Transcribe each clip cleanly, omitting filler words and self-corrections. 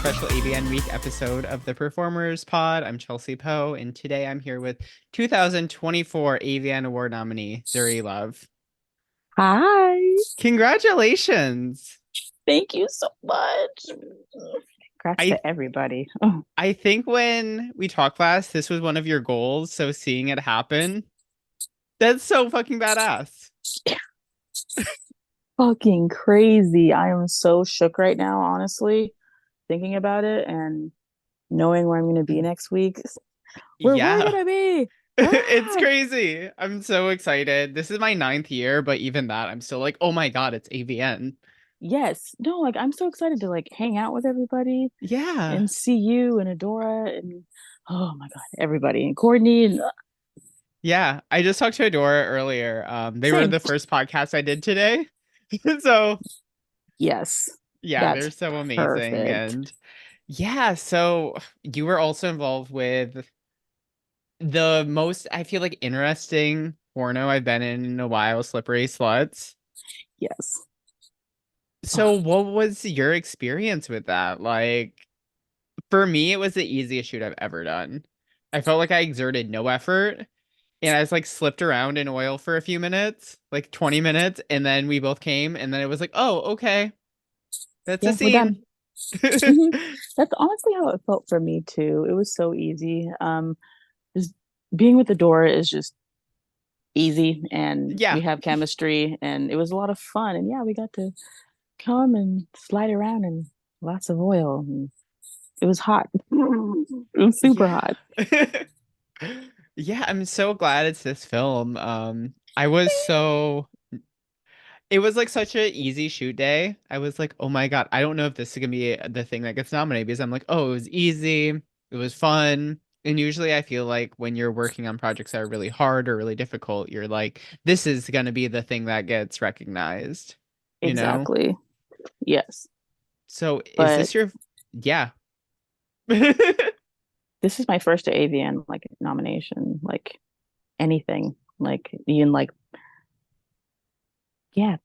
special AVN Week episode of the Performers Pod. I'm Chelsea Poe, and today I'm here with 2024 AVN Award nominee Zuri Love. Hi. Congratulations! Thank you so much. Congrats I to everybody. Oh, I think when we talked last, this was one of your goals, so seeing it happen, that's so fucking badass. fucking crazy. I am so shook right now, honestly, thinking about it and knowing where I'm going to be next week. Where we're Yeah. going to be. It's Ah! crazy. I'm so excited. This is my ninth year, but even that, I'm still like, oh my God, it's AVN. Yes. No, like I'm so excited to like hang out with everybody Yeah. and see you and Adora and oh my God, everybody and Courtney and Yeah, I just talked to Adora earlier. They were same. the first podcast I did today. So, Yes. yeah, they're That's so amazing. perfect. And yeah, so you were also involved with the most, I feel like, interesting porno I've been in a while, Slippery Sluts. Yes. So, what was your experience with that? Like, for me, it was the easiest shoot I've ever done. I felt like I exerted no effort. And I just like slipped around in oil for a few minutes, like 20 minutes, and then we both came, and then it was like, oh, okay, that's a Yeah, we're done. scene. hmm That's honestly how it felt for me too. It was so easy. Just being with Adora is just easy, and we Yeah, have chemistry, and it was a lot of fun. And yeah, we got to come and slide around in lots of oil. And it was hot. It was super yeah. hot. Yeah, I'm so glad it's this film. I was so it was like such a easy shoot day. I was like, oh my God, I don't know if this is gonna be the thing that gets nominated because I'm like, oh, it was easy, it was fun. And usually I feel like when you're working on projects that are really hard or really difficult, you're like, this is gonna be the thing that gets recognized, you know? Exactly. Yes. So is But this your yeah. this is my first AVN like nomination, like anything. Like even like yeah.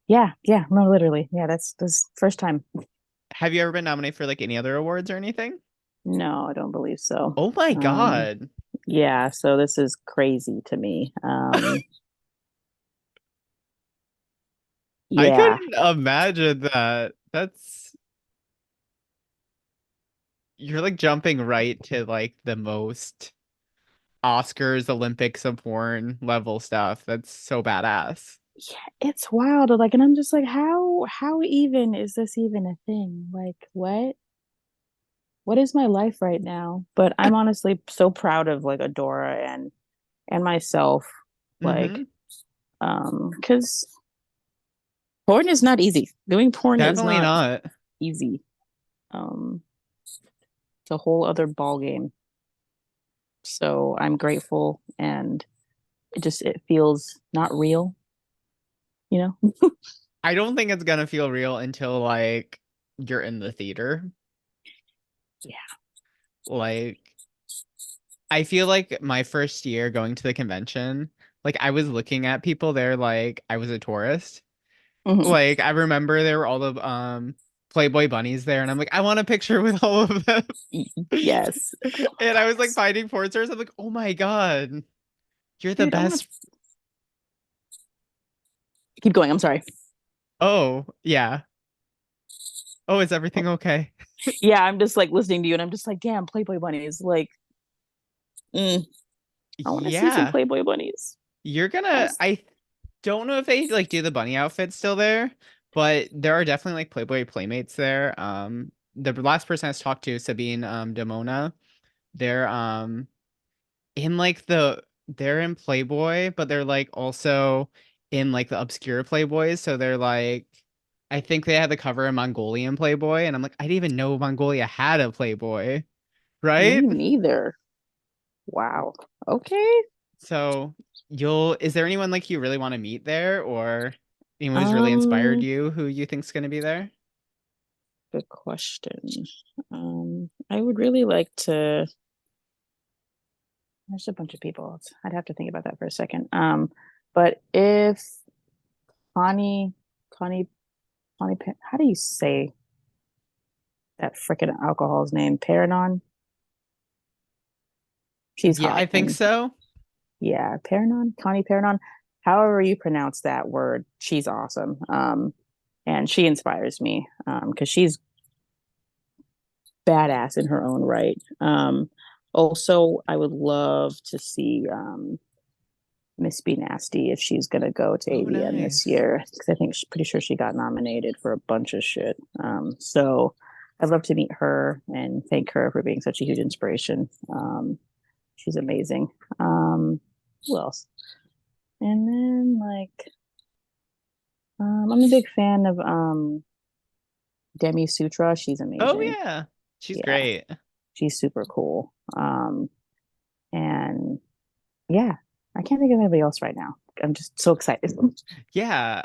No, literally. Yeah, that's this first time. Have you ever been nominated for like any other awards or anything? No, I don't believe so. Oh my Um, God. yeah, so this is crazy to me. I Yeah, couldn't imagine that. That's you're like jumping right to like the most Oscars, Olympics of porn level stuff. That's so badass. yeah, it's wild. Like, and I'm just like, how even is this even a thing? Like, what is my life right now? But I'm honestly so proud of like Adora and myself, like, Mm-hmm. because porn is not easy. Doing porn is Definitely not not. easy. Um, it's a whole other ball game. So I'm grateful, and it feels not real, you know? I don't think it's gonna feel real until like you're in the theater. Yeah. Like I feel like my first year going to the convention, like I was looking at people there like I was a tourist. Mhm. Like I remember there were all the Playboy bunnies there, and I'm like, I want a picture with all of them. Yes. Oh my And God, I was like yes. finding porn stars. I'm like, oh my God, you're the Dude, I want best. to keep going. I'm sorry. Oh, yeah. Oh, is everything okay? Yeah, I'm just like listening to you and I'm just like, damn, Playboy bunnies. Like, mm, I want to see some Yeah. Playboy bunnies. You're I gonna was, I don't know if they like do the bunny outfits still there, but there are definitely like Playboy playmates there. The last person I talked to, Sabine Demona, they're in like they're in Playboy, but they're like also in like the obscure Playboys. So they're like I think they had the cover of Mongolian Playboy, and I'm like, I didn't even know Mongolia had a Playboy, me right? neither. Wow. Okay. So you'll is there anyone like you really want to meet there or anyone who's really inspired Um, you who you think's gonna be there? Good question. I would really like to. There's a bunch of people. I'd have to think about that for a second. But if Connie, Connie, how do you say? that freaking alcohol's name? Paranon. She's Yeah, hot. I think And so. yeah, Paranon, Connie Paranon, however you pronounce that word, she's awesome. And she inspires me because she's badass in her own right. Also, I would love to see Miss B Nasty if she's gonna go to Oh, AVN this nice. year because I think she's pretty sure she got nominated for a bunch of shit. So I'd love to meet her and thank her for being such a huge inspiration. She's amazing. Who else? And then like I'm a big fan of Demi Sutra. She's Oh amazing. yeah. She's Yeah, great. she's super cool. And yeah, I can't think of anybody else right now. I'm just so excited. Yeah,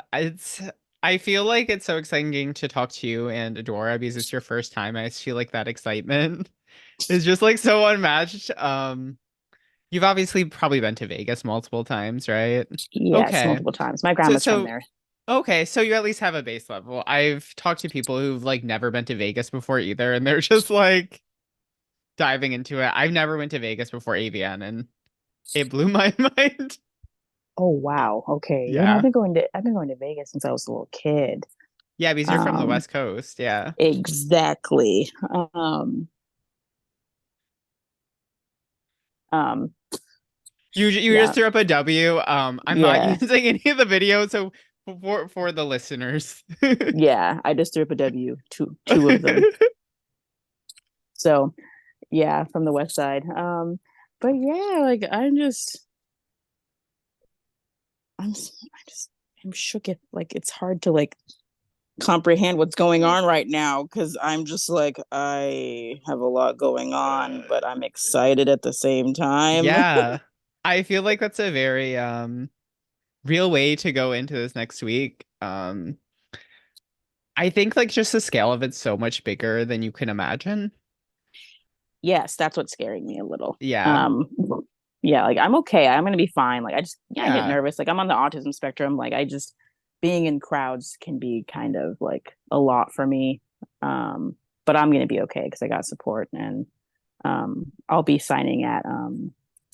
I feel like it's so exciting to talk to you and Adora because it's your first time. I just feel like that excitement is just like so unmatched. You've obviously probably been to Vegas multiple times, right? Yes, Okay. multiple times. My So grandma's from so there. okay, so you at least have a base level. I've talked to people who've like never been to Vegas before either, and they're just like diving into it. I've never went to Vegas before AVN and it blew my mind. Oh wow. Okay. You know, Yeah. I've been going to Vegas since I was a little kid. Yeah, because you're from the Um, West Coast. Yeah. exactly. Um, um, You just yeah, threw up a W. I'm not yeah, using any of the videos, so for the listeners. yeah. I just threw up a W, two of them. So yeah, from the West Side. But yeah, like I just I'm shook it. Like it's hard to like comprehend what's going on right now because I'm just like I have a lot going on, but I'm excited at the same time. Yeah. I feel like that's a very real way to go into this next week. I think like just the scale of it's so much bigger than you can imagine. Yes, that's what's scaring me a little. Yeah. Um, yeah, like I'm okay. I'm gonna be fine. Like I get Yeah. nervous. Like I'm on the autism spectrum. Like I just being in crowds can be kind of like a lot for me. Um, but I'm gonna be okay because I got support and I'll be signing at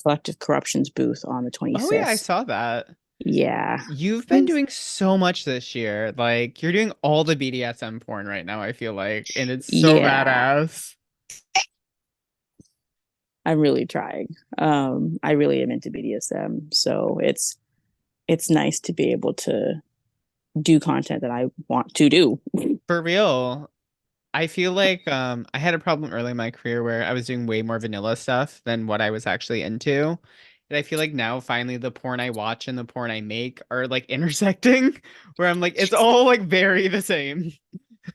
Collective Corruption's booth on the Oh yeah, I 25th. saw that. Yeah. You've been doing so much this year. Like you're doing all the BDSM porn right now, I feel like, and it's so Yeah. badass. I'm really trying. I really am into BDSM, so it's nice to be able to do content that I want to do. For real. I feel like I had a problem early in my career where I was doing way more vanilla stuff than what I was actually into. And I feel like now finally the porn I watch and the porn I make are like intersecting where I'm like it's all like very the same.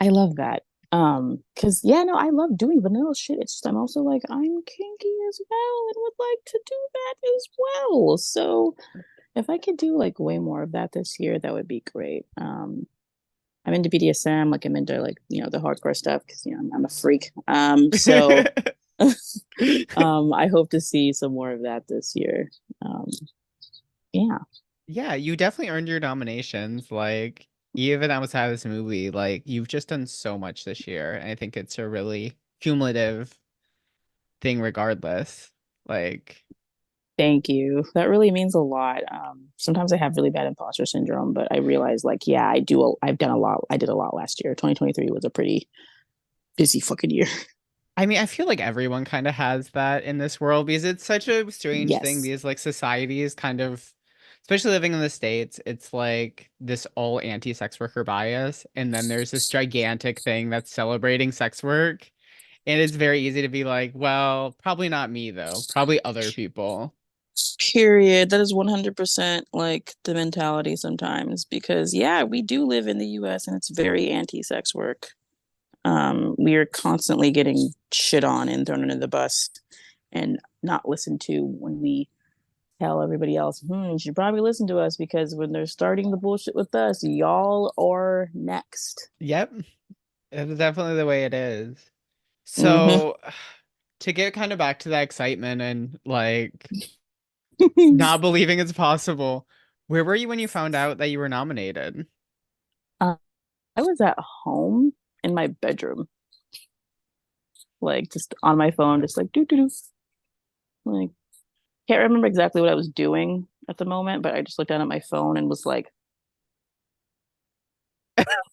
I love that. Because yeah, no, I love doing vanilla shit. It's just I'm also like I'm kinky as well and would like to do that as well. So if I could do like way more of that this year, that would be great. I'm into BDSM, like I'm into like the hardcore stuff because I'm a freak. So I hope to see some more of that this year. Um, yeah, Yeah, you definitely earned your nominations. Like even outside of this movie, like you've just done so much this year. And I think it's a really cumulative thing regardless. Like thank you. That really means a lot. Sometimes I have really bad imposter syndrome, but I realize like, yeah, I do. I've done a lot. I did a lot last year. 2023 was a pretty busy fucking year. I mean, I feel like everyone kind of has that in this world because it's such a strange thing Yes. because like society is kind of, especially living in the States, it's like this all anti-sex worker bias. And then there's this gigantic thing that's celebrating sex work. And it's very easy to be like, well, probably not me though, probably other people. Period. That is 100% like the mentality sometimes because yeah, we do live in the US and it's very anti-sex work. We are constantly getting shit on and thrown under the bus and not listened to when we tell everybody else, you should probably listen to us because when they're starting the bullshit with us, y'all are next. Yep, it's definitely the way it is. Mm-hmm. So to get kind of back to that excitement and like not believing it's possible. Where were you when you found out that you were nominated? I was at home in my bedroom. like just on my phone, just like doo doo doo. Like can't remember exactly what I was doing at the moment, but I just looked down at my phone and was like,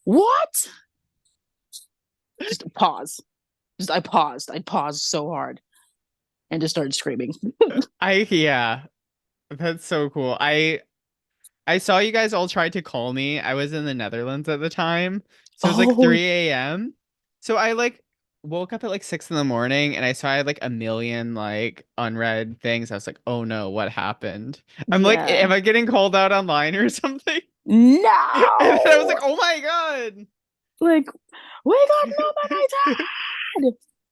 "What?" Just pause. Just I paused. I paused so hard and just started screaming. Yeah, that's so cool. I saw you guys all try to call me. I was in the Netherlands at the time. So it was like Oh 3 a.m. So I like woke up at like 6 in the morning and I saw I had like a million like unread things. I was like, oh no, what happened? I'm like, yeah. am I getting called out online or something? And then I was like, No. oh my God. Like we got nominated.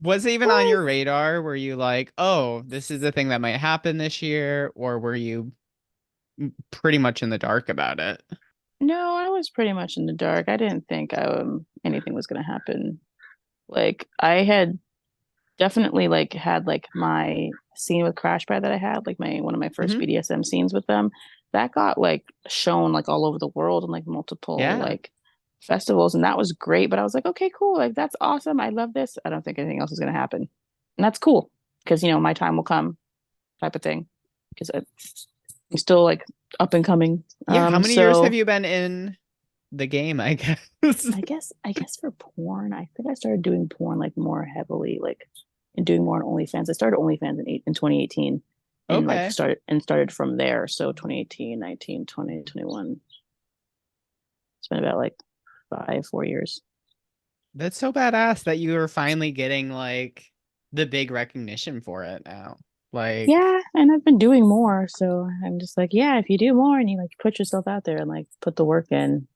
Was it even on Like your radar? Were you like, oh, this is the thing that might happen this year? Or were you pretty much in the dark about it? no, I was pretty much in the dark. I didn't think anything was gonna happen. Like I had definitely like had like my scene with Crash Pad that I had, like my one of my first Hmm. BDSM scenes with them, that got like shown like all over the world and like multiple Yeah. like festivals, and that was great. But I was like, okay, cool, like that's awesome. I love this. I don't think anything else is gonna happen, and that's cool because my time will come, type of thing. Because I'm still like up and coming. Yeah. How many years have So you been in the game, I guess? I guess for porn, I think I started doing porn like more heavily, like and doing more on OnlyFans. I started OnlyFans in 2018 and like Okay. started from there. So 2018, 19, 20, 21. It's been about like 4 years. That's so badass that you are finally getting like the big recognition for it now. Like, Yeah, and I've been doing more. So I'm just like, yeah, if you do more and you like put yourself out there and like put the work in,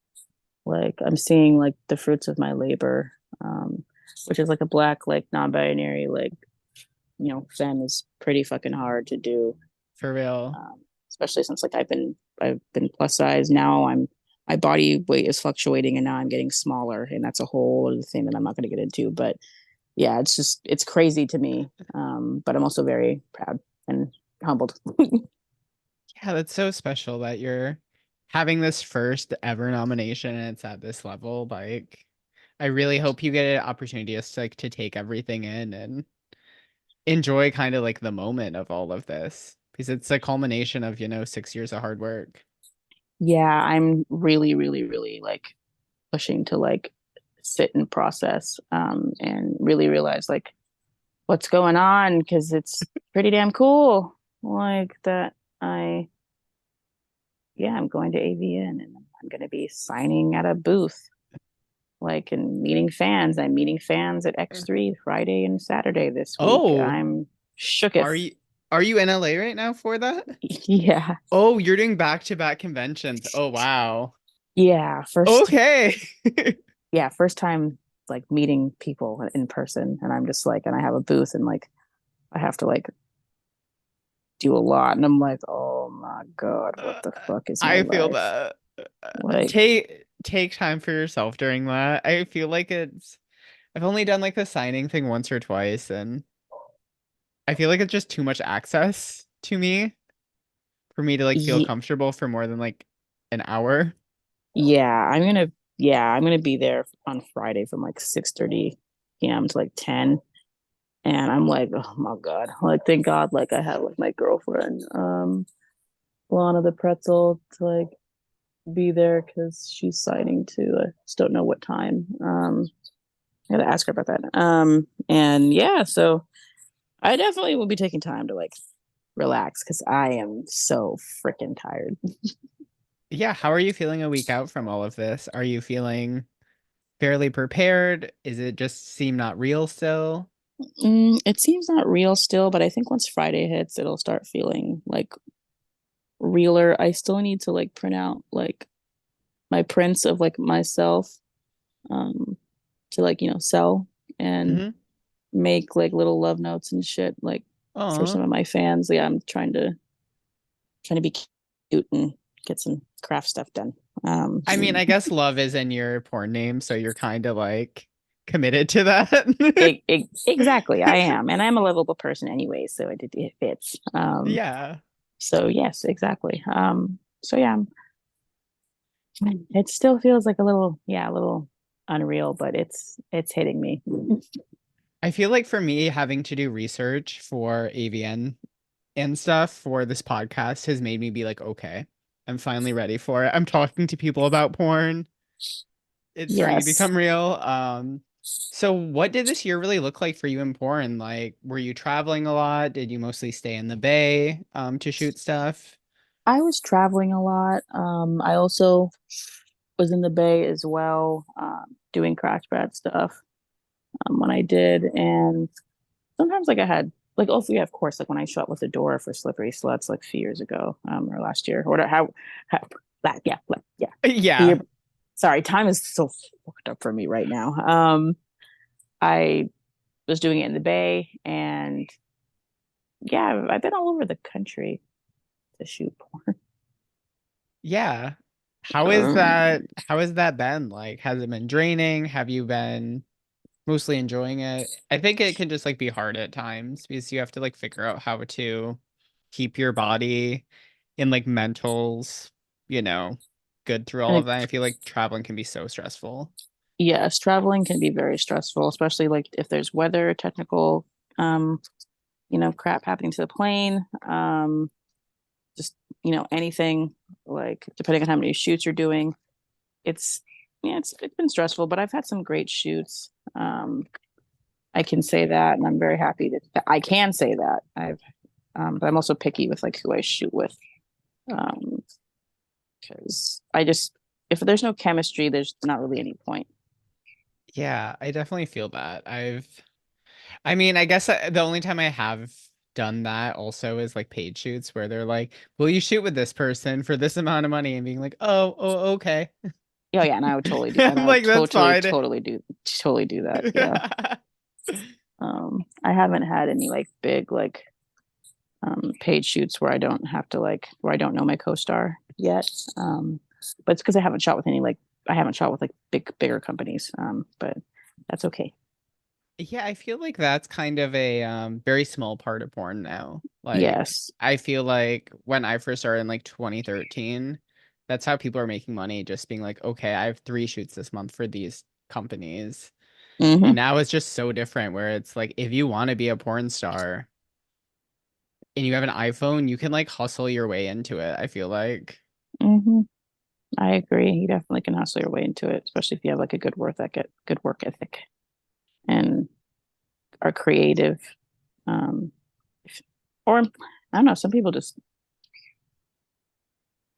like I'm seeing like the fruits of my labor, which is like a black, like non-binary, like femme is pretty fucking hard to do, for real. um, especially since like I've been plus size. Now my body weight is fluctuating, and now I'm getting smaller, and that's a whole other thing that I'm not going to get into. But yeah, it's crazy to me. But I'm also very proud and humbled. Yeah, that's so special that you're having this first ever nomination and it's at this level. Like, I really hope you get an opportunity just like to take everything in and enjoy kind of like the moment of all of this because it's a culmination of, 6 years of hard work. Yeah, I'm really, really, really like pushing to like sit and process, and really realize like what's going on because it's pretty damn cool. Like that, I yeah, I'm going to AVN and I'm going to be signing at a booth, like and meeting fans. I'm meeting fans at X3 Friday and Saturday this week. Oh, I'm are shooketh. you are you in LA right now for that? Yeah, Oh, you're doing back-to-back conventions. Oh, wow. yeah. Okay. First time like meeting people in person, and I'm just like, and I have a booth, and like I have to like do a lot, and I'm like, oh my god, what Uh, the fuck is my I feel life? that. Like, Take time for yourself during that. I feel like I've only done like the signing thing once or twice, and I feel like it's just too much access to me for me to like feel ye- comfortable for more than like an hour. yeah, I'm gonna be there on Friday from like 6:30 p.m. to like 10. And I'm like, oh my God. Like, thank God, like I have like my girlfriend, Lana the Pretzel to like be there because she's signing too. I just don't know what time. I gotta ask her about that. And yeah, so I definitely will be taking time to like relax because I am so freaking tired. Yeah, how are you feeling a week out from all of this? Are you feeling fairly prepared? Is it just seem not real still? It seems not real still, but I think once Friday hits, it'll start feeling like realer. I still need to like print out like my prints of like myself, um, to like sell and Mm-hmm. make like little love notes and shit like for Aw. some of my fans. Yeah, I'm trying to be cute and get some craft stuff done. Um, I mean, I guess love is in your porn name, so you're kind of like committed to that. exactly, I am, and I'm a lovable person anyway, so it fits. Yeah. So yes, exactly. So yeah, it still feels like a little unreal, but it's hitting me. I feel like for me, having to do research for AVN and stuff for this podcast has made me be like, okay, I'm finally ready for it. I'm talking to people about porn. It's starting to Yes. become real. So what did this year really look like for you in porn? Like, were you traveling a lot? Did you mostly stay in the Bay, to shoot stuff? I was traveling a lot. I also was in the Bay as well, doing crash pad stuff when I did. And sometimes like I had like also yeah, of course, like when I shot with Adora for Slippery Sluts like a few years ago, or last year, or whatever, how that yeah, like yeah. The Yeah. year sorry, time is so fucked up for me right now. I was doing it in the Bay and yeah, I've been all over the country to shoot porn. Yeah. How is Um, that? How has that been? Like, has it been draining? Have you been mostly enjoying it? I think it can just like be hard at times because you have to like figure out how to keep your body in like mentals, you know, good through I all of think that. I feel like traveling can be so stressful. yes, traveling can be very stressful, especially like if there's weather, technical, um, crap happening to the plane. Just, anything like depending on how many shoots you're doing. It's yeah, it's been stressful, but I've had some great shoots. I can say that, and I'm very happy that I can say that. But I'm also picky with like who I shoot with, um, because I just if there's no chemistry, there's not really any point. Yeah, I definitely feel that. I mean, I guess the only time I have done that also is like paid shoots where they're like, "Will you shoot with this person for this amount of money?" and being like, "Oh, okay." Oh yeah, and I would totally do, and I'm I would like, "That's totally, fine." totally do that. Yeah. I haven't had any like big like paid shoots where I don't have to like where I don't know my co-star yet. But it's because I haven't shot with any like I haven't shot with like bigger companies. But that's okay. Yeah, I feel like that's kind of a very small part of porn now. Like Yes. I feel like when I first started in like 2013, that's how people are making money, just being like, okay, I have 3 shoots this month for these companies. And Mm-hmm. now it's just so different where it's like if you want to be a porn star and you have an iPhone, you can like hustle your way into it, I feel like. Mm-hmm. I agree. You definitely can hustle your way into it, especially if you have like a good work ethic, and are creative. Um, or I don't know. Some people just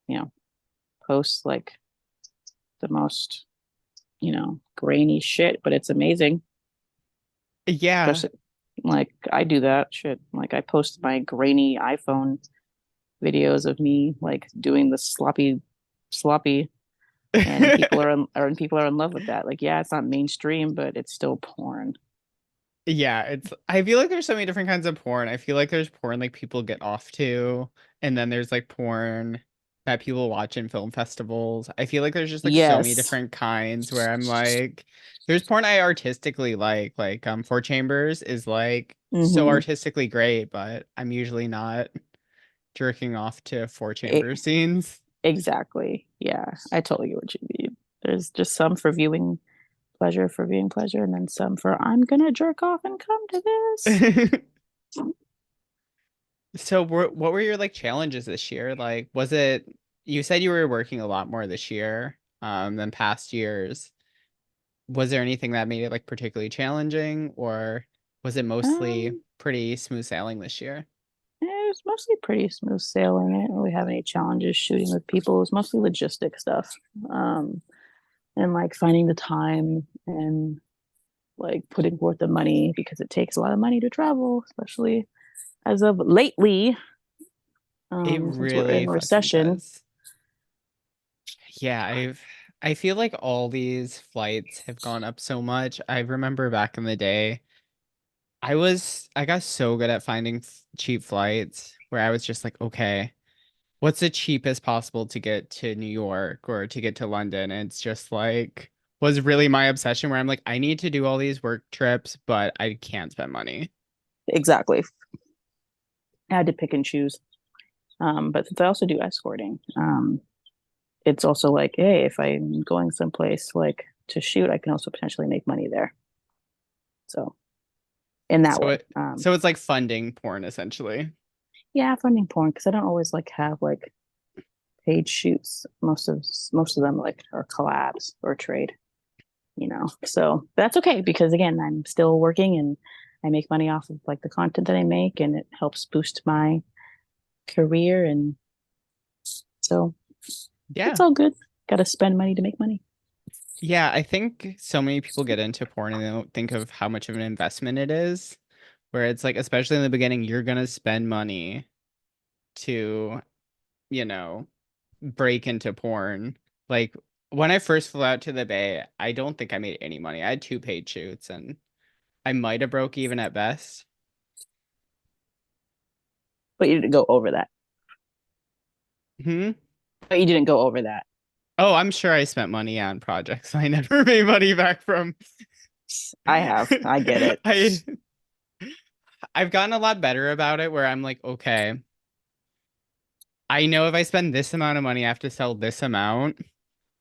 you know post like the most grainy shit, but it's amazing. Yeah. Especially like I do that shit. Like I post my grainy iPhone videos of me like doing the sloppy, and people are in love with that. Like yeah, it's not mainstream, but it's still porn. Yeah, I feel like there's so many different kinds of porn. I feel like there's porn like people get off to, and then there's like porn that people watch in film festivals. I feel like there's just like so many Yes. different kinds where I'm like there's porn I artistically like Four Chambers is like so Mm-hmm. artistically great, but I'm usually not jerking off to Four It, Chamber scenes. exactly. Yeah, I totally get what you mean. There's just some for viewing pleasure, and then some for I'm gonna jerk off and come to this. So what were your like challenges this year? Like was it you said you were working a lot more this year than past years. Was there anything that made it like particularly challenging or was it mostly Um, pretty smooth sailing this year? it was mostly pretty smooth sailing. I didn't really have any challenges shooting with people. It was mostly logistic stuff. Um, and like finding the time and like putting forth the money because it takes a lot of money to travel, especially as of lately, It since we're really in fucking recession. does. Yeah, I feel like all these flights have gone up so much. I remember back in the day, I got so good at finding cheap flights where I was just like, okay, what's the cheapest possible to get to New York or to get to London? And it's just like was really my obsession where I'm like, I need to do all these work trips, but I can't spend money. Exactly. I had to pick and choose. But since I also do escorting, it's also like, hey, if I'm going someplace like to shoot, I can also potentially make money there. So in that So way. it's like funding porn essentially. Yeah, funding porn because I don't always like have like paid shoots. Most of them like are collabs or trade, you know. So that's okay because again, I'm still working and I make money off of like the content that I make and it helps boost my career and so it's Yeah. all good. Got to spend money to make money. Yeah, I think so many people get into porn and they don't think of how much of an investment it is. Where it's like, especially in the beginning, you're gonna spend money to, you know, break into porn. Like when I first flew out to the Bay, I don't think I made any money. I had two paid shoots and I might have broke even at best. But you didn't go over that. Hmm. But you didn't go over that. Oh, I'm sure I spent money on projects I never made money back from. I have. I get it. I I've gotten a lot better about it where I'm like, okay, I know if I spend this amount of money, I have to sell this amount.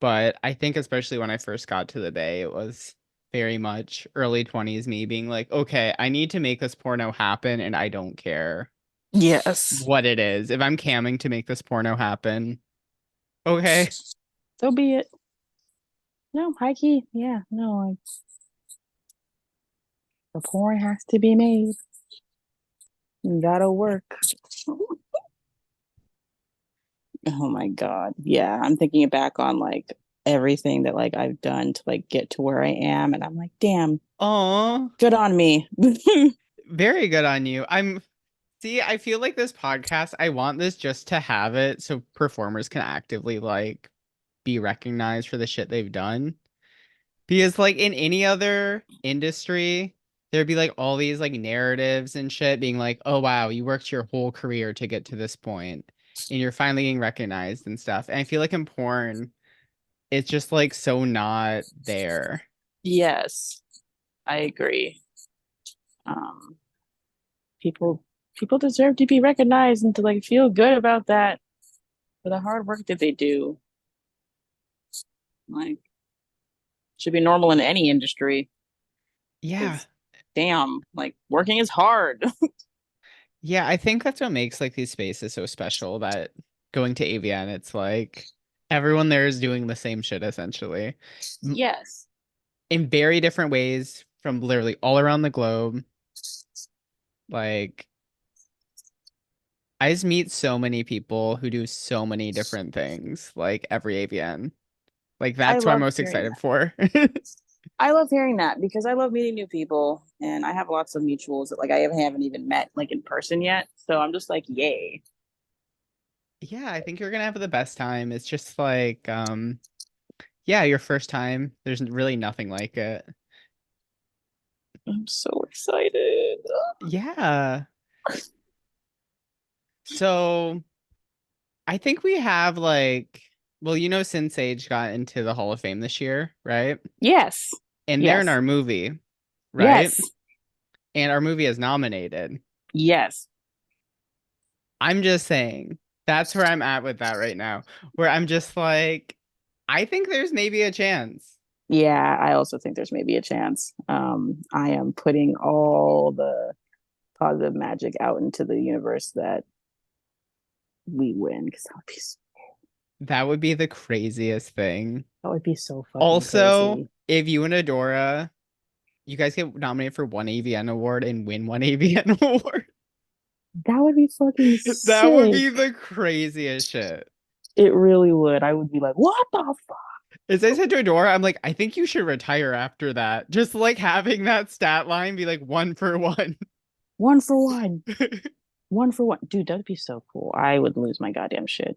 But I think especially when I first got to the Bay, it was very much early 20s me being like, okay, I need to make this porno happen and I don't care Yes. what it is. If I'm camming to make this porno happen, okay. So be it. No, high key. Yeah, no, like, the porn has to be made. You gotta work. Oh my God. Yeah, I'm thinking back on like everything that like I've done to like get to where I am, and I'm like, damn, Oh, good on me. very good on you. See, I feel like this podcast, I want this just to have it so performers can actively like be recognized for the shit they've done. Because like in any other industry, there'd be like all these like narratives and shit being like, "Oh wow, you worked your whole career to get to this point and you're finally getting recognized and stuff." And I feel like in porn, it's just like so not there. Yes, I agree. Um, people people deserve to be recognized and to like feel good about that for the hard work that they do. Like, should be normal in any industry Yeah. because damn, like working is hard. Yeah, I think that's what makes like these spaces so special that going to AVN, it's like everyone there is doing the same shit essentially Yes. in very different ways from literally all around the globe. Like I just meet so many people who do so many different things, like every AVN. Like I that's what I'm love most hearing excited that. for. I love hearing that because I love meeting new people and I have lots of mutuals that like I haven't even met like in person yet. So I'm just like, yay. Yeah, I think you're gonna have the best time. It's just like, yeah, your first time. There's really nothing like it. I'm so excited. Yeah. So I think we have like, well, Sin Sage got into the Hall of Fame this year, right? Yes. And they're in Yes. our movie, right? Yes. And our movie is nominated. Yes. I'm just saying that's where I'm at with that right now, where I'm just like, I think there's maybe a chance. Yeah, I also think there's maybe a chance. I am putting all the positive magic out into the universe that we win because That would be the craziest thing. that would be so fucking Also, crazy. if you and Adora, you guys get nominated for one AVN award and win one AVN award, That would be fucking that would sick. be the craziest shit. It really would. I would be like, what the fuck? As I said to Adora, I'm like, I think you should retire after that. Just like having that stat line be like 1 for 1. One for one. One for one. Dude, that'd be so cool. I would lose my goddamn shit.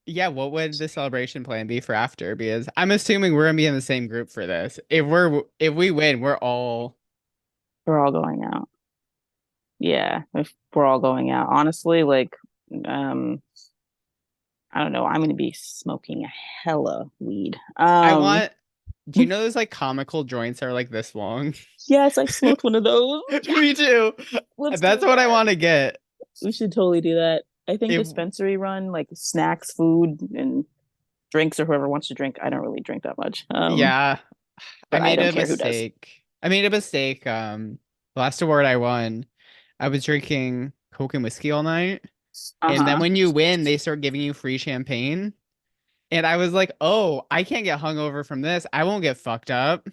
Yeah, what would the celebration plan be for after? Because I'm assuming we're gonna be in the same group for this. If we win, we're all We're all going out. Yeah, if we're all going out. Honestly, like, um, I don't know. I'm gonna be smoking a hella weed. I want do you know those like comical joints that are like this long? Yes, I've smoked one of those. Yeah, Me too. let's That's do what I that. want to get. We should totally do that. I think If dispensary run, like snacks, food, and drinks, or whoever wants to drink. I don't really drink that much. Yeah, I But I made don't a care who does. mistake. I made a mistake the last award I won, I was drinking Coke and whiskey all night. And then Uh-huh. when you win, they start giving you free champagne. And I was like, oh, I can't get hungover from this. I won't get fucked up.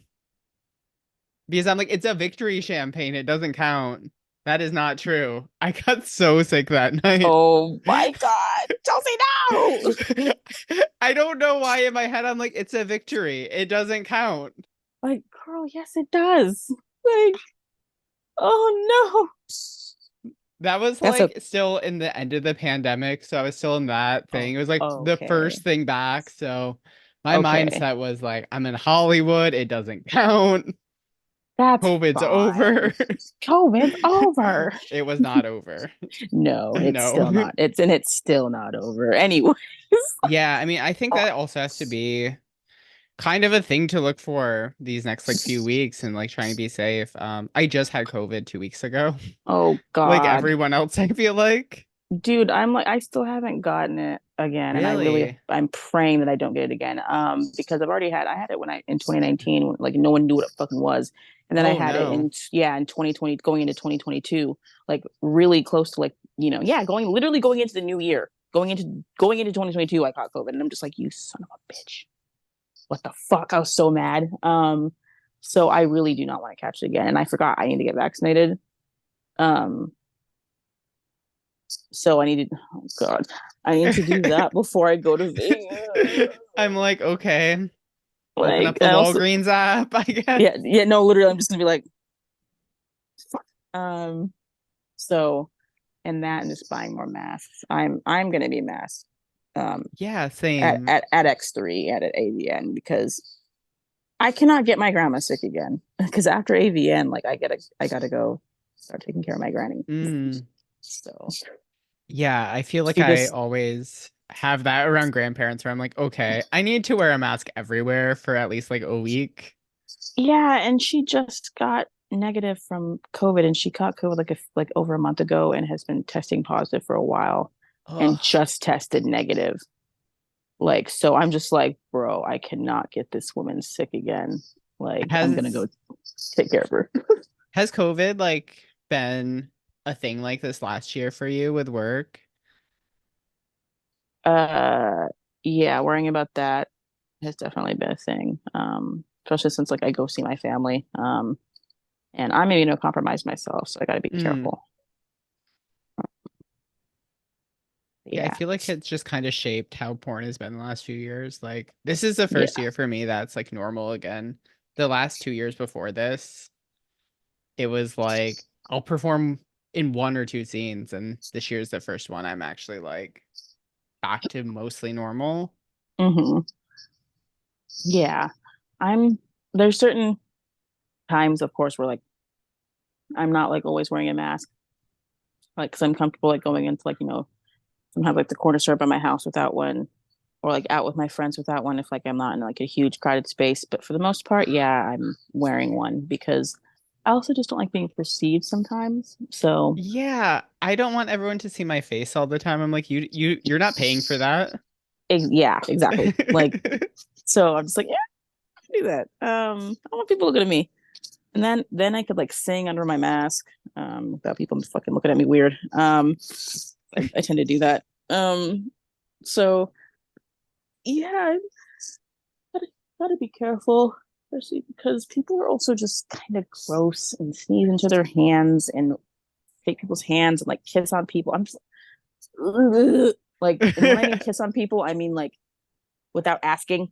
Because I'm like, it's a victory champagne. It doesn't count. That is not true. I got so sick that night. Oh my God. Chelsea, no! I don't know why in my head I'm like, it's a victory. It doesn't count. Like, girl, yes, it does. Like, oh no. That was That's a like still in the end of the pandemic, so I was still in that thing. oh, It was like the okay. first thing back, so my Okay. mindset was like, I'm in Hollywood, it doesn't count. That's COVID's fine. over. COVID's over. It was not over. No, it's No. still not. It's still not over. Anyways. Yeah, I mean, I think Oh, that also has to be kind of a thing to look for these next like few weeks and like trying to be safe. I just had COVID 2 weeks ago, oh like God. everyone else, I feel like. Dude, I'm like I still haven't gotten it again, and Really? I'm praying that I don't get it again. Because I had it when I in 2019 when like no one knew what it fucking was. And then I Oh had it no. in yeah, in 2020 going into 2022, like really close to like, yeah, going into the new year. Going into 2022 I caught COVID and I'm just like, you son of a bitch. What the fuck? I was so mad. So I really do not want to catch it again, and I forgot I need to get vaccinated. Um so I needed, oh God, I need to do that before I go to Vegas. I'm like, okay, open Like, up the I also, Walgreens app, I guess. yeah, yeah, no, literally, I'm just gonna be like, fuck. So, and that and just buying more masks. I'm gonna be masked, um, Yeah, at same. at X3 at AVN because I cannot get my grandma sick again. Because after AVN, like I gotta go start taking care of my granny. Mm. So Yeah, I feel like she I just, always have that around grandparents where I'm like, okay, I need to wear a mask everywhere for at least like a week. yeah, and she just got negative from COVID, and she caught COVID like over a month ago, and has been testing positive for a while, and Ugh. just tested negative. Like, so I'm just like, bro, I cannot get this woman sick again. Like, I'm gonna Has go take care of her. has COVID like been a thing like this last year for you with work? Uh, yeah, worrying about that has definitely been a thing. Especially since like I go see my family. And I'm immunocompromised myself, so I got to be Mm. careful. Yeah, I Yeah, feel like it's just kind of shaped how porn has been the last few years. Like, this is the first yeah. year for me that's like normal again. The last 2 years before this, it was like I'll perform in one or two scenes, and this year's the first one I'm actually like back to mostly normal. Hmm. Yeah. I'm there's certain times, of course, where like I'm not like always wearing a mask, like because I'm comfortable like going into like sometimes like the corner store by my house without one, or like out with my friends without one if like I'm not in like a huge crowded space. But for the most part, yeah, I'm wearing one because I also just don't like being perceived sometimes. So Yeah, I don't want everyone to see my face all the time. I'm like, you're not paying for that. yeah, exactly. Like, so I'm just like, yeah, I can do that. I don't want people looking at me. And then I could like sing under my mask, without people fucking looking at me weird. I tend to do that. So yeah, gotta, gotta be careful, especially because people are also just kind of gross and sneeze into their hands and take people's hands and like kiss on people. I'm just like, and when I mean kiss on people, I mean like without asking, like,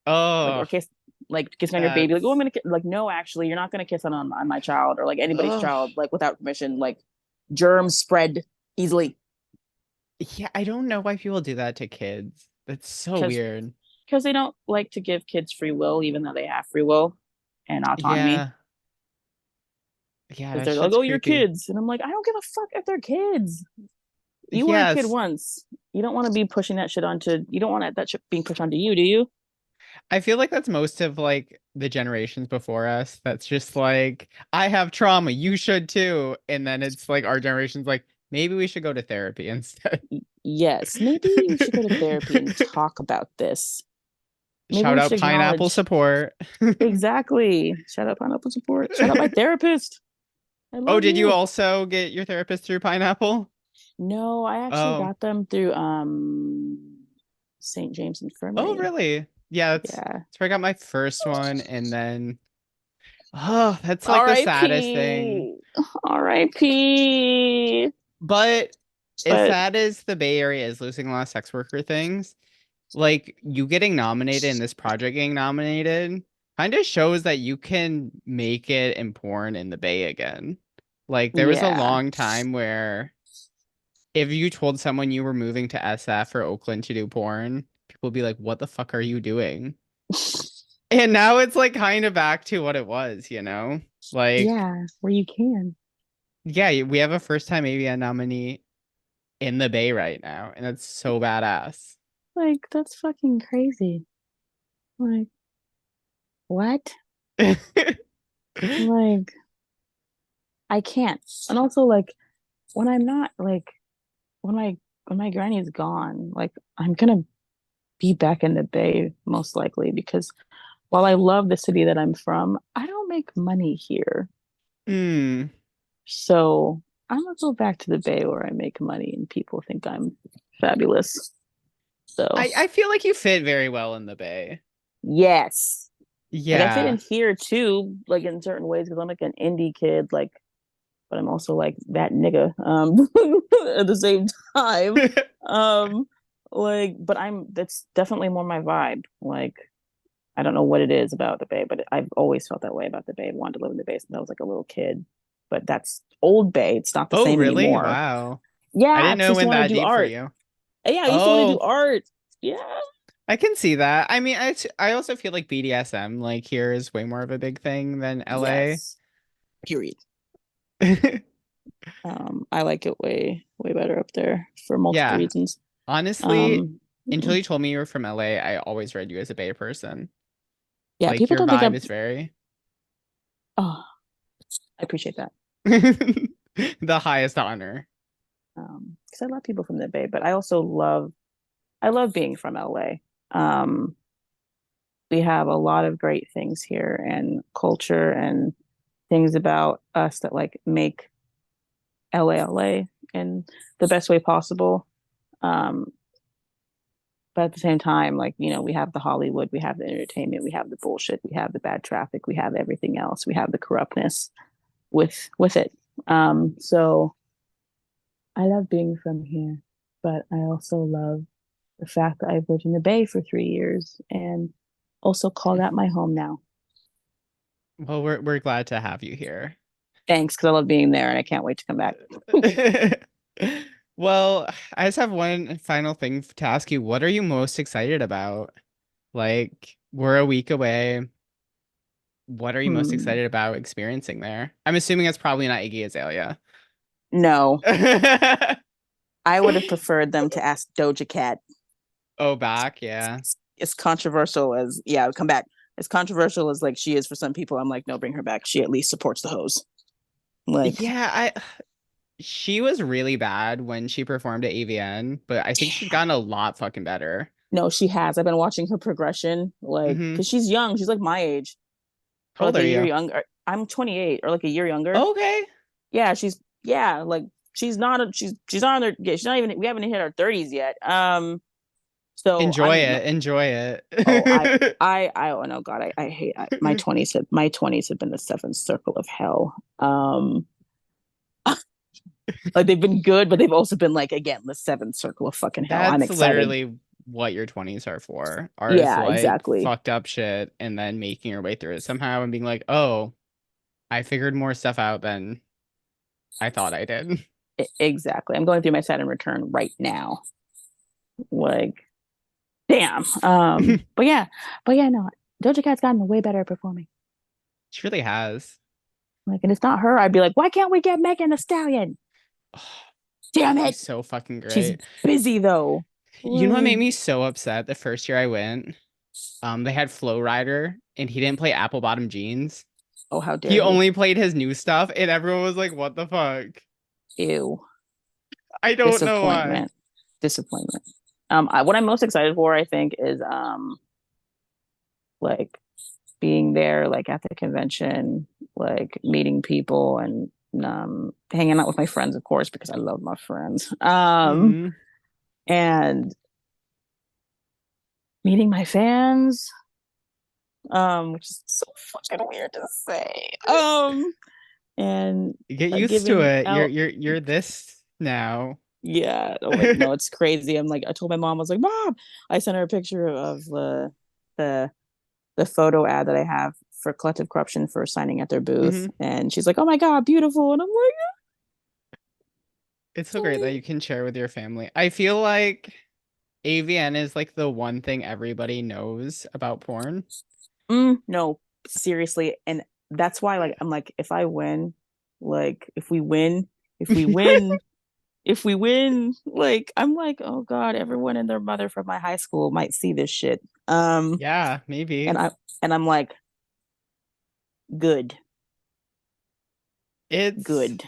Oh, or kiss, like kissing on your baby, like, oh, I'm that's gonna like, no, actually, you're not gonna kiss on my child or like anybody's oh child, like without permission. Like, germs spread easily yeah, I don't know why people do that to kids. That's so because weird. they don't like to give kids free will, even though they have free will and autonomy. Yeah. Yeah, Because that they're like, shit's oh, you're creepy. kids, and I'm like, I don't give a fuck if they're kids. You were a kid Yes. once. You don't want to be pushing that shit onto. You don't want that shit being pushed onto you, do you? I feel like that's most of like the generations before us. That's just like, I have trauma, you should too. And then it's like our generation's like, maybe we should go to therapy instead. Yes, maybe we should go to therapy and talk about this. Maybe Shout we out should pineapple acknowledge support. exactly. Shout out pineapple support. Shout out my therapist. I Oh, love did you you. also get your therapist through Pineapple? No, I actually Oh. got them through St. James Oh, Infirmary. really? Yeah, Yeah. that's where I got my first one, and then oh, that's like the saddest thing. R.I.P. R.I.P. But as But sad as the Bay Area is losing a lot of sex worker things, like you getting nominated and this project getting nominated kind of shows that you can make it in porn in the Bay again. Like there was a yeah. long time where if you told someone you were moving to SF or Oakland to do porn, people would be like, "What the fuck are you doing?" And now it's like kind of back to what it was, you know? Like, Yeah, where you can. yeah, we have a first time AVN nominee in the Bay right now, and that's so badass. Like, that's fucking crazy. Like, what? Like, I can't. And also, like, when I'm not, like, when my granny's gone, like, I'm gonna be back in the Bay most likely because while I love the city that I'm from, I don't make money here. Hmm. So I'm gonna go back to the Bay where I make money and people think I'm fabulous. So, I feel like you fit very well in the Bay. yes. Like I fit in Yeah. here too, like in certain ways, because I'm like an indie kid, like, but I'm also like that nigga at the same time. Um, like, but that's definitely more my vibe. Like, I don't know what it is about the Bay, but I've always felt that way about the Bay. I wanted to live in the Bay since I was like a little kid. But that's old Bay. It's not the Oh, same really? anymore. Wow. I Yeah, didn't because I know it used to went want to that do deep for art. you. Yeah, I used to want to do Oh, art. Yeah. I can see that. I mean, I also feel like BDSM like here is way more of a big thing than LA. Yes. Period. I like it way better up there for multiple Yeah. reasons. Honestly, Um, until you told me you were from LA, I always read you as a Bay person. yeah, Like people your don't think vibe I'm. is very Oh, I appreciate that. the highest honor. Because I love people from the Bay, but I love being from LA. We have a lot of great things here and culture and things about us that like make LA in the best way possible. Um, but at the same time, like, you know, we have the Hollywood, we have the entertainment, we have the bullshit, we have the bad traffic, we have everything else, we have the corruptness with it. So I love being from here, but I also love the fact that I've lived in the Bay for 3 years and also call that my home now. Well, we're glad to have you here. Thanks, because I love being there and I can't wait to come back. Well, I just have one final thing to ask you. What are you most excited about? Like, we're a week away. What are you most Hmm. excited about experiencing there? I'm assuming it's probably not Iggy Azalea. No, I would have preferred them to ask Doja Cat. Oh, back, yeah. As controversial as, yeah, I would come back. As controversial as like she is for some people, I'm like, no, bring her back. She at least supports the hose. Like, Yeah, I she was really bad when she performed at AVN, but I think she's gotten a lot fucking better. no, she has. I've been watching her progression, like, Hmm. because she's young. She's like my age, or How old like are a year you? younger. I'm 28, or like a year younger. Okay. Yeah, yeah, like she's not on her. Yeah, she's not even. We haven't hit our 30s yet. So Enjoy it. Enjoy oh, it. oh no, God, I hate my 20s have been the seventh circle of hell. Like they've been good, but they've also been like again the seventh circle of fucking hell. I'm That's excited. literally what your 20s are for. Are is Yeah, like exactly. fucked up shit and then making your way through it somehow and being like, "Oh, I figured more stuff out than I thought I did." Exactly. I'm going through my Saturn return right now. Like, damn. But yeah, no. Doja Cat's gotten way better at performing. She really has. Like, and it's not her. I'd be like, why can't we get Megan Thee Stallion? Damn She's it. so fucking She's great. busy though. You know what made Like, me so upset the first year I went? They had Flow Rider and he didn't play Apple Bottom Jeans. oh, how dare He he? only played his new stuff and everyone was like, "What the fuck?" Ew. I don't know why. Disappointment. Disappointment. What I'm most excited for, I think, is like being there, like at the convention, like meeting people and hanging out with my friends, of course, because I love my friends. Hmm. And meeting my fans, which is so fucking weird to say. And Get like used to giving it. You're out, you're you're this now. yeah, like no, it's crazy. I'm like, I told my mom, I was like, Mom, I sent her a picture of the the photo ad that I have for Collective Corruption for signing at their booth, Hmm. and she's like, "Oh my God, beautiful!" And I'm like, It's so great that you can share with your family. I feel like AVN is like the one thing everybody knows about porn. No, seriously, and that's why, like, I'm like, if I win, like, if we win, if we win, like, I'm like, oh God, everyone and their mother from my high school might see this shit. Yeah, And maybe. I'm like, good, It's good.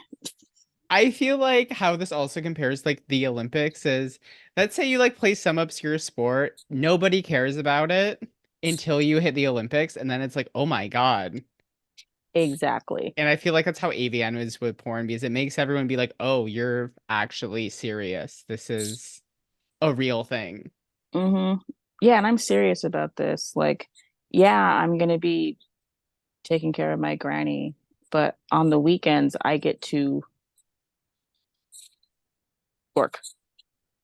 I feel like how this also compares like the Olympics is let's say you like play some obscure sport, nobody cares about it until you hit the Olympics and then it's like, "Oh my God." Exactly. And I feel like that's how AVN is with porn because it makes everyone be like, "Oh, you're actually serious. This is a real thing." Mm-hmm. Yeah, and I'm serious about this. Like, yeah, I'm gonna be taking care of my granny, but on the weekends I get to work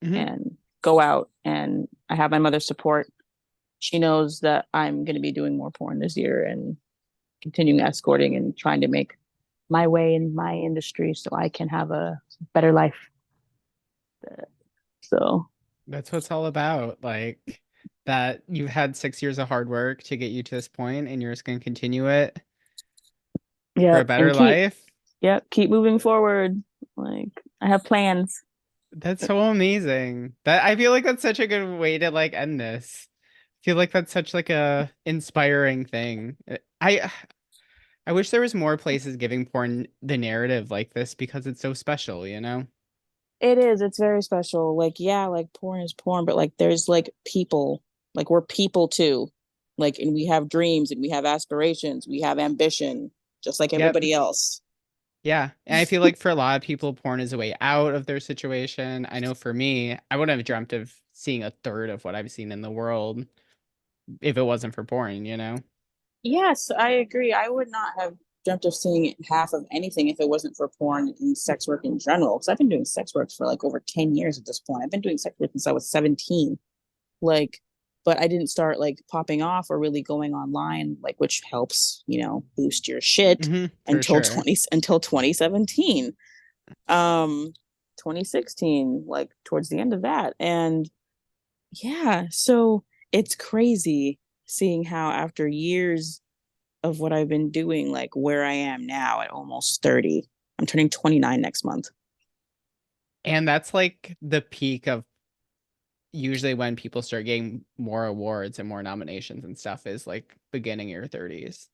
Hmm. and go out, and I have my mother's support. She knows that I'm going to be doing more porn this year and continuing escorting and trying to make my way in my industry so I can have a better life. So, That's what it's all about. Like that you've had 6 years of hard work to get you to this point and you're just going to continue it for yeah, a and better life. keep moving forward. Like, I have plans. That's so amazing. That I feel like that's such a good way to like end this. I feel like that's such like a inspiring thing. I wish there was more places giving porn the narrative like this because it's so special, you know? It is. It's very special. Like, yeah, like porn is porn, but like there's like people. Like we're people too. Like, and we have dreams and we have aspirations. We have ambition, just like Yep. everybody else. Yeah. And I feel like for a lot of people, porn is a way out of their situation. I know for me, I wouldn't have dreamt of seeing a third of what I've seen in the world if it wasn't for porn, you know? Yes, I agree. I would not have dreamt of seeing half of anything if it wasn't for porn and sex work in general. Because I've been doing sex work for like over 10 years at this point. I've been doing sex work since I was 17. Like, but I didn't start like popping off or really going online, like which helps, boost your shit Hmm, for sure. until 2017. 2016, like towards the end of that. And yeah, so it's crazy seeing how after years of what I've been doing, like where I am now at almost 30. I'm turning 29 next month. And that's like the peak of usually when people start getting more awards and more nominations and stuff is like beginning your 30s.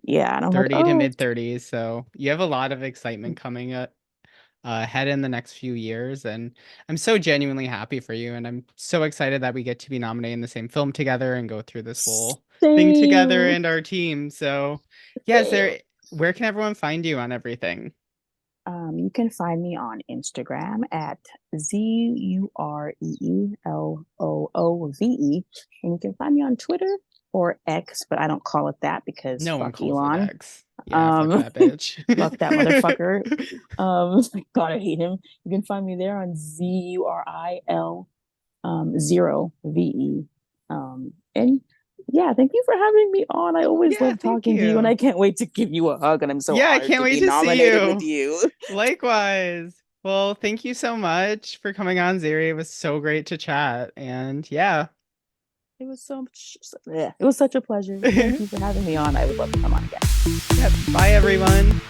Yeah, and I'm like, 30 to oh, mid 30s. So you have a lot of excitement coming up ahead in the next few years. And I'm so genuinely happy for you. And I'm so excited that we get to be nominated in the same film together and go through this whole thing together same, and our team. So, yeah, same. where can everyone find you on everything? You can find me on Instagram at ZUREELOOVE. And you can find me on Twitter or X, but I don't call it that because No one fuck calls it Elon. X. Yeah, fuck Um, that bitch. fuck that motherfucker. God, I hate him. You can find me there on ZURIL 0VE. And yeah, thank you for having me on. I always Yeah, love thank talking to you, and you. I can't wait to give you a hug. And I'm so Yeah, I honored can't to wait be to see nominated with you. you. Likewise. Well, thank you so much for coming on, Zuri. It was so great to chat. And yeah. It was so much, yeah, it was such a pleasure. Thank you for having me on. I would love to come on again. Yep. Bye, everyone.